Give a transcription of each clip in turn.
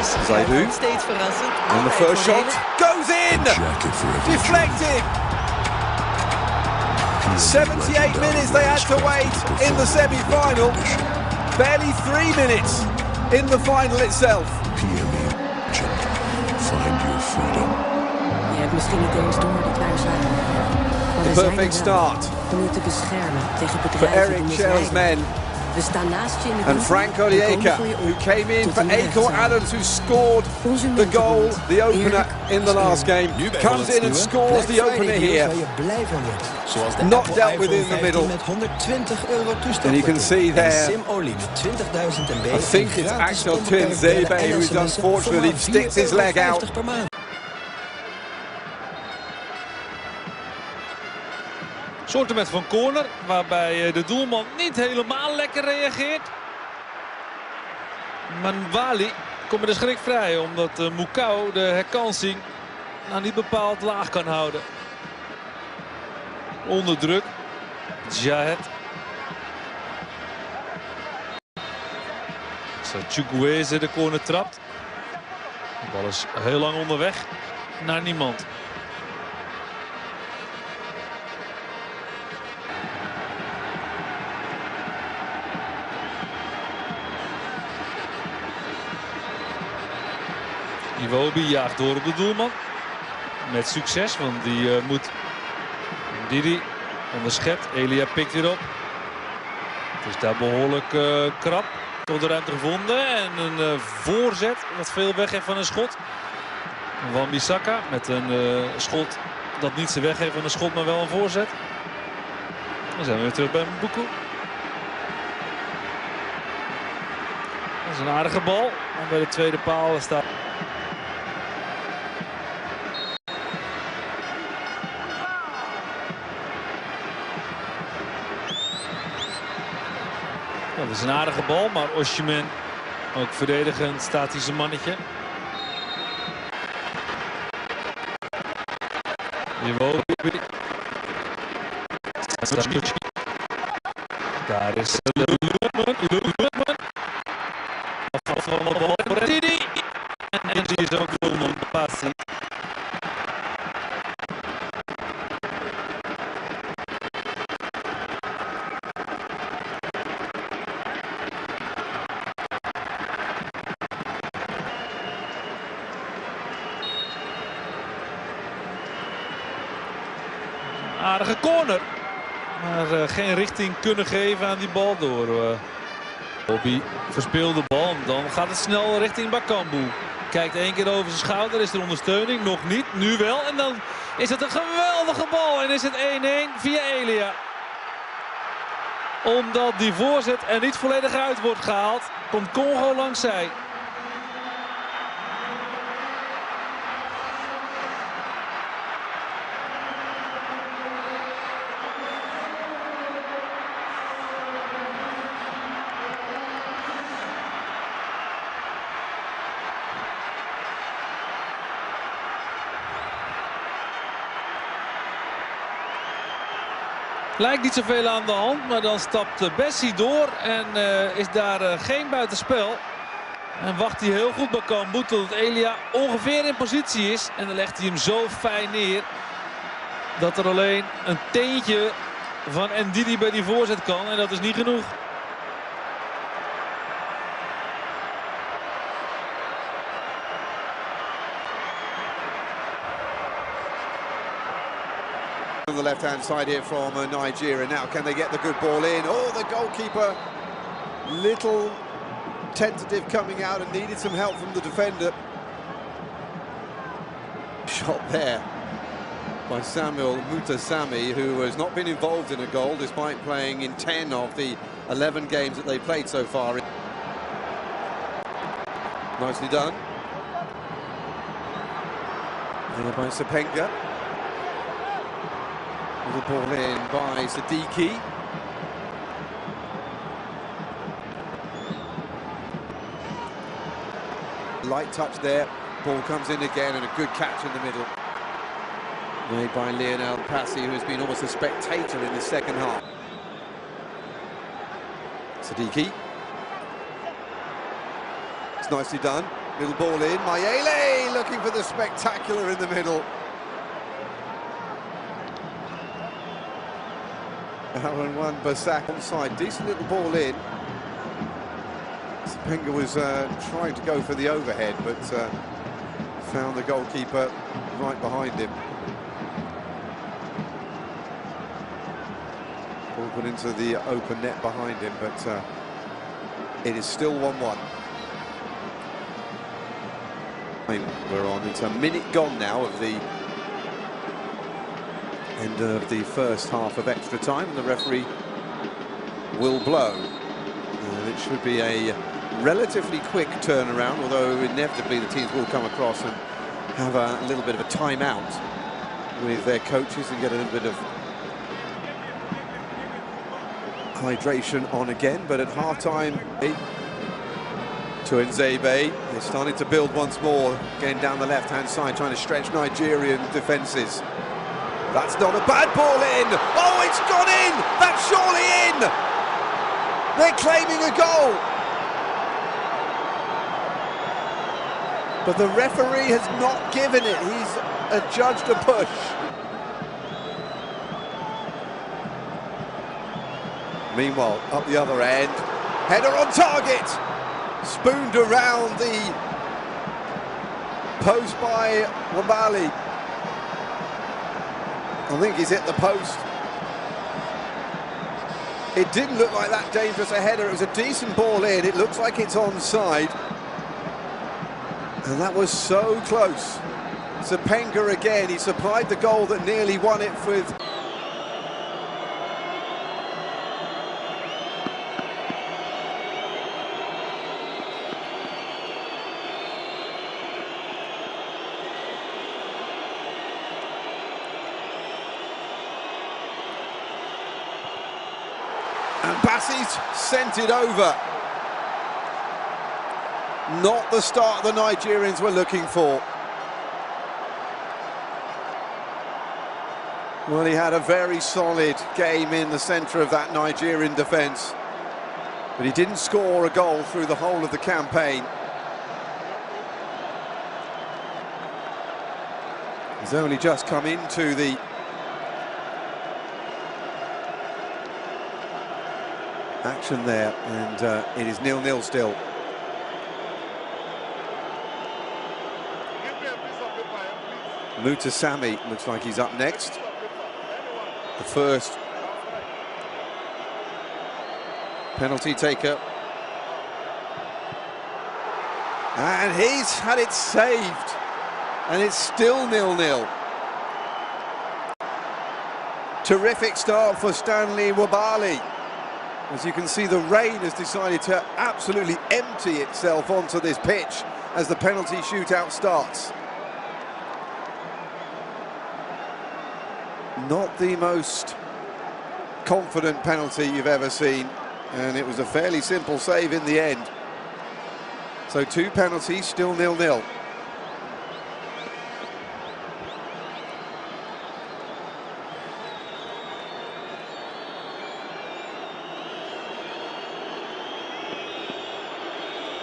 is Zaidu. steeds verrassend. And the first shot goes in! Deflected! 78 minutes they had to wait in the semi-final. Barely 3 minutes in the final itself. Find your freedom. Je hebt misschien niet eens door dat wij er zijn. Maar The perfect start om je te beschermen tegen for bedrijven Eric die Shell's misleiden. men. We staan naast je in de And doel Frank en Odieka, komen voor je who op. came in Tot for een Akel rechtszaak. Adams, who scored Onze the goal, mentorbond. the opener Eerlijk in the last game, comes in and scores the opener here. Not dealt with in the middle. And you can see there, I think it's Axel Twinzebe who's unfortunately sticks his leg out. Soortement van corner, waarbij de doelman niet helemaal lekker reageert. Manwali komt met de schrik vrij, omdat Mukau de herkansing niet bepaald laag kan houden. Onder druk. Jahet. Chukwueze de corner trapt. De bal is heel lang onderweg naar niemand. Iwobi jaagt door op de doelman. Met succes, want die moet Didi onderschept. Elia pikt weer op. Het is daar behoorlijk krap. Toch de ruimte gevonden en een voorzet wat veel weg heeft van een schot. Wan-Bissaka met een schot dat niet zijn weg heeft van een schot, maar wel een voorzet. Dan zijn we weer terug bij Mbuku. Dat is een aardige bal. En bij de tweede paal staat... Dat is een aardige bal, maar Osimhen, ook verdedigend, staat hij zijn mannetje. Iwobi. Daar is Loekman. Afval van de bal voor Didi. En die is ook Loekman. Passie. Aardige corner. Maar geen richting kunnen geven aan die bal door. Bobby verspeelt de bal. Dan gaat het snel richting Bakambu. Kijkt 1 keer over zijn schouder. Is er ondersteuning? Nog niet. Nu wel. En dan is het een geweldige bal. En is het 1-1 via Elia. Omdat die voorzet er niet volledig uit wordt gehaald, komt Congo langs zij. Lijkt niet zoveel aan de hand, maar dan stapt Bessie door en is daar geen buitenspel. En wacht hij heel goed Bakambu tot Elia ongeveer in positie is. En dan legt hij hem zo fijn neer dat er alleen een teentje van Ndidi bij die voorzet kan. En dat is niet genoeg. On the left-hand side here from Nigeria. Now, can they get the good ball in? Oh, the goalkeeper, little tentative coming out and needed some help from the defender. Shot there by Samuel Mutasami, who has not been involved in a goal despite playing in 10 of the 11 games that they played so far. Nicely done. There by Sepenga. The ball in by Sadiki. Light touch there. Ball comes in again and a good catch in the middle. Made by Lionel Passy, who has been almost a spectator in the second half. Sadiki. It's nicely done. Little ball in, Mayele looking for the spectacular in the middle. Aaron Wan-Bissaka onside, decent little ball in. Sepenga was trying to go for the overhead, but found the goalkeeper right behind him. Ball put into the open net behind him, but it is still 1-1. We're on, it's a minute gone now of the end of the first half of extra time, and the referee will blow. And it should be a relatively quick turnaround, although inevitably the teams will come across and have a little bit of a timeout with their coaches and get a little bit of hydration on again. But at half-time, to Nzebe, they're starting to build once more, getting down the left-hand side, trying to stretch Nigerian defences. That's not a bad ball in! Oh, it's gone in! That's surely in! They're claiming a goal! But the referee has not given it. He's adjudged a push. Meanwhile, up the other end, header on target! Spooned around the post by Wambali. I think he's hit the post. It didn't look like that dangerous a header. It was a decent ball in. It looks like it's onside. And that was so close. Sepenga again. He supplied the goal that nearly won it with... And Bassey's sent it over. Not the start the Nigerians were looking for. Well, he had a very solid game in the centre of that Nigerian defence, but he didn't score a goal through the whole of the campaign. He's only just come into the action there, and it is 0-0 still. Mutasami looks like he's up next. The first penalty taker. And he's had it saved. And it's still 0-0. Terrific start for Stanley Wabali. As you can see, the rain has decided to absolutely empty itself onto this pitch as the penalty shootout starts. Not the most confident penalty you've ever seen, and it was a fairly simple save in the end. So 2 penalties, still 0-0.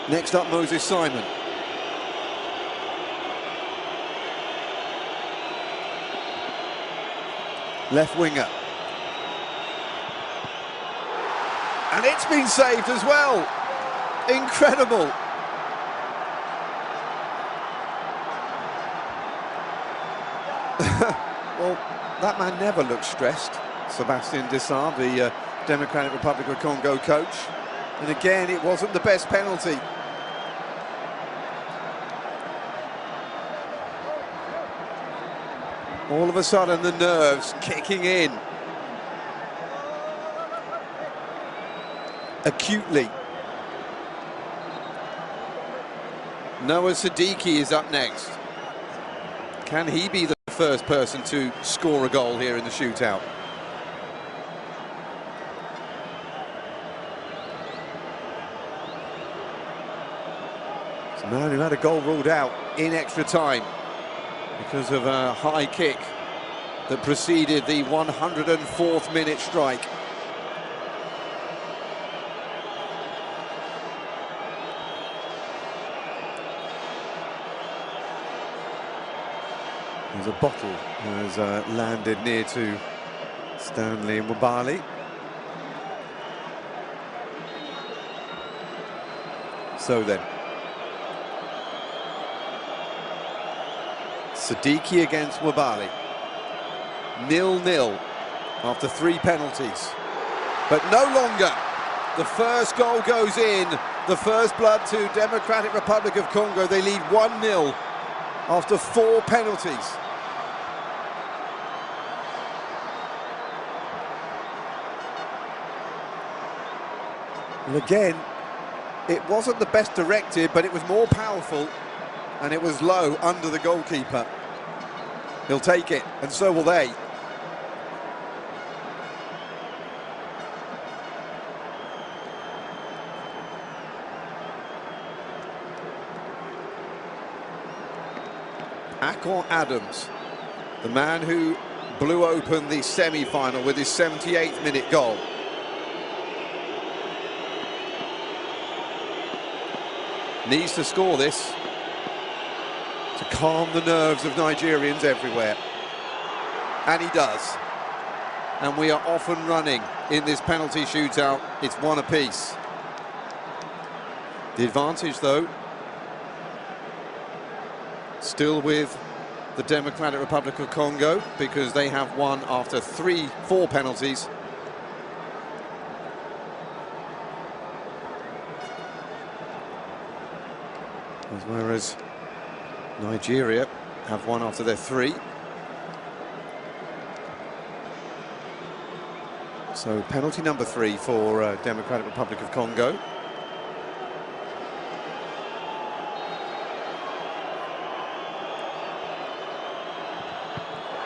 Next up, Moses Simon. Left winger. And it's been saved as well. Incredible. Well, that man never looks stressed. Sebastian Dessart, the Democratic Republic of Congo coach. And again, it wasn't the best penalty. All of a sudden, the nerves kicking in. Acutely. Noah Siddiqui is up next. Can he be the first person to score a goal here in the shootout? It's a man who had a goal ruled out in extra time because of a high kick that preceded the 104th minute strike. There's a bottle has landed near to Stanley Mwabali. So then, Siddiqui against Mwabali. 0-0 after 3 penalties. But no longer. The first goal goes in. The first blood to Democratic Republic of Congo. They lead 1-0 after 4 penalties. And again, it wasn't the best directed, but it was more powerful, and it was low under the goalkeeper. He'll take it, and so will they. Akon Adams, the man who blew open the semi-final with his 78th minute goal. Needs to score this to calm the nerves of Nigerians everywhere. And he does. And we are off and running in this penalty shootout. It's 1 apiece. The advantage, though, still with the Democratic Republic of Congo, because they have won after 4 penalties. Whereas Nigeria have won after their 3. So penalty number 3 for Democratic Republic of Congo.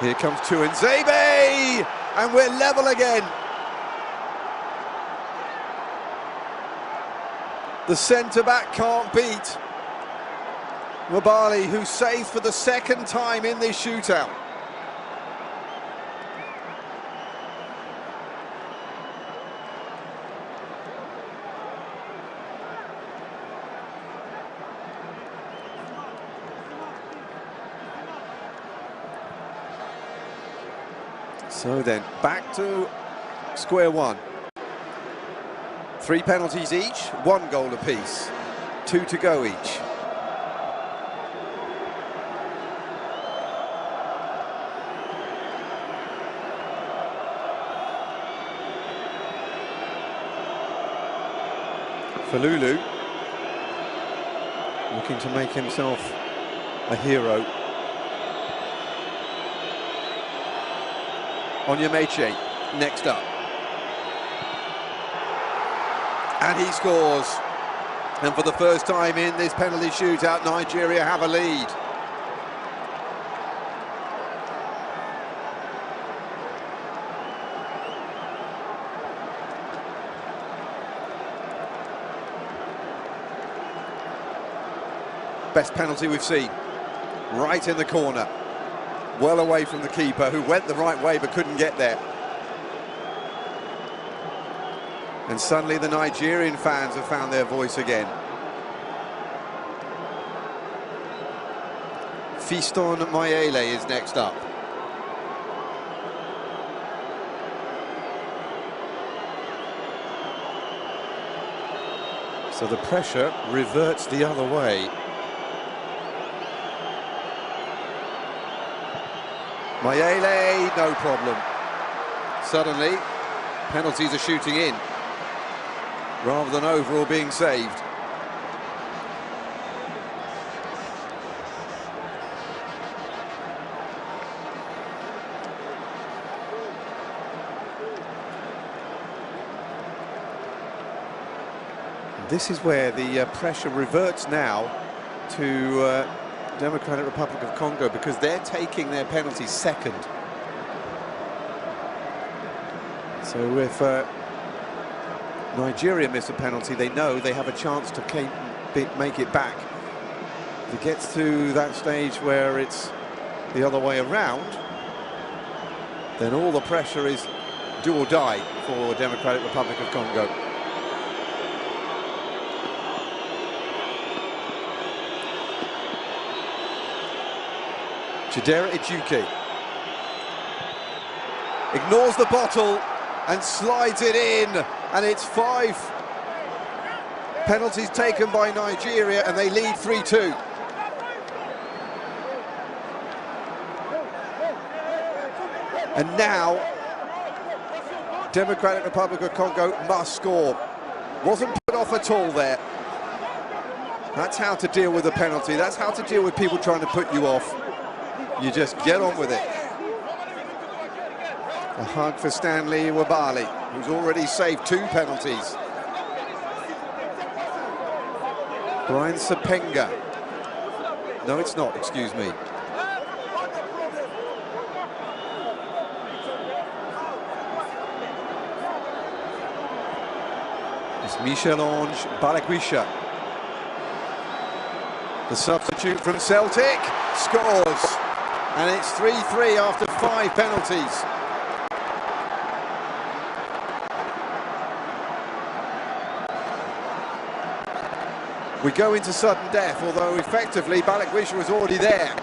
Here comes Tuanzebe, and we're level again. The centre-back can't beat Mwabali, who saved for the 2nd time in this shootout. So then, back to square one. 3 penalties each, 1 goal apiece, 2 to go each. Falulu looking to make himself a hero. Onyemeche next up. And he scores. And for the first time in this penalty shootout, Nigeria have a lead. Best penalty we've seen. Right in the corner. Well away from the keeper, who went the right way but couldn't get there. And suddenly the Nigerian fans have found their voice again. Fiston Mayele is next up. So the pressure reverts the other way. Mayele, no problem. Suddenly, penalties are shooting in, rather than over or being saved. This is where the pressure reverts now to Democratic Republic of Congo, because they're taking their penalties second. So if Nigeria miss a penalty, they know they have a chance to make it back. If it gets to that stage where it's the other way around, then all the pressure is do or die for Democratic Republic of Congo. Chidera Ijuki ignores the bottle and slides it in, and it's 5 penalties taken by Nigeria, and they lead 3-2. And now Democratic Republic of Congo must score. Wasn't put off at all there. That's how to deal with a penalty. That's how to deal with people trying to put you off. You just get on with it. A hug for Stanley Wabali, who's already saved 2 penalties. Brian Sapenga. No, it's not, excuse me. It's Michel-Ange Balakwisha. The substitute from Celtic scores. And it's 3-3 after 5 penalties. We go into sudden death, although effectively Balakwisha was already there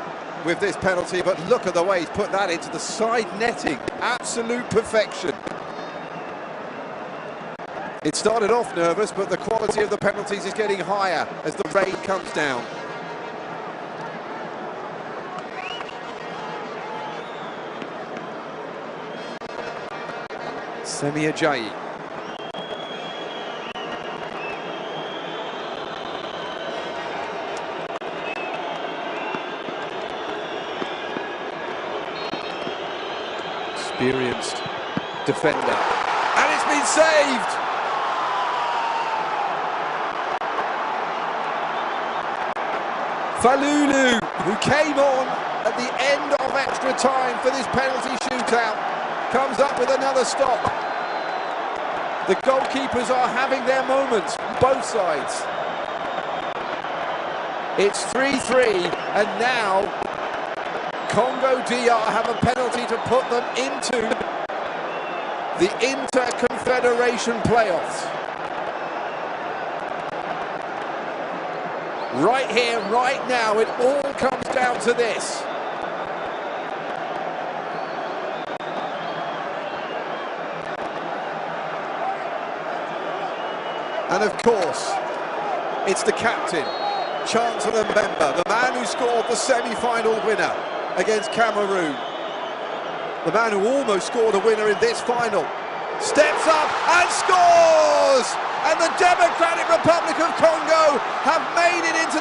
with this penalty, but look at the way he's put that into the side netting. Absolute perfection. It started off nervous, but the quality of the penalties is getting higher as the rain comes down. Semi Ajayi. Experienced defender, and it's been saved. Falulu, who came on at the end of extra time for this penalty shootout, comes up with another stop. The goalkeepers are having their moments, both sides. It's 3-3, and now Congo DR have a penalty to put them into the Inter-Confederation playoffs. Right here, right now, it all comes down to this. And of course, it's the captain, Chancellor Mbemba, the man who scored the semi-final winner against Cameroon. The man who almost scored a winner in this final. Steps up and scores! And the Democratic Republic of Congo have made it into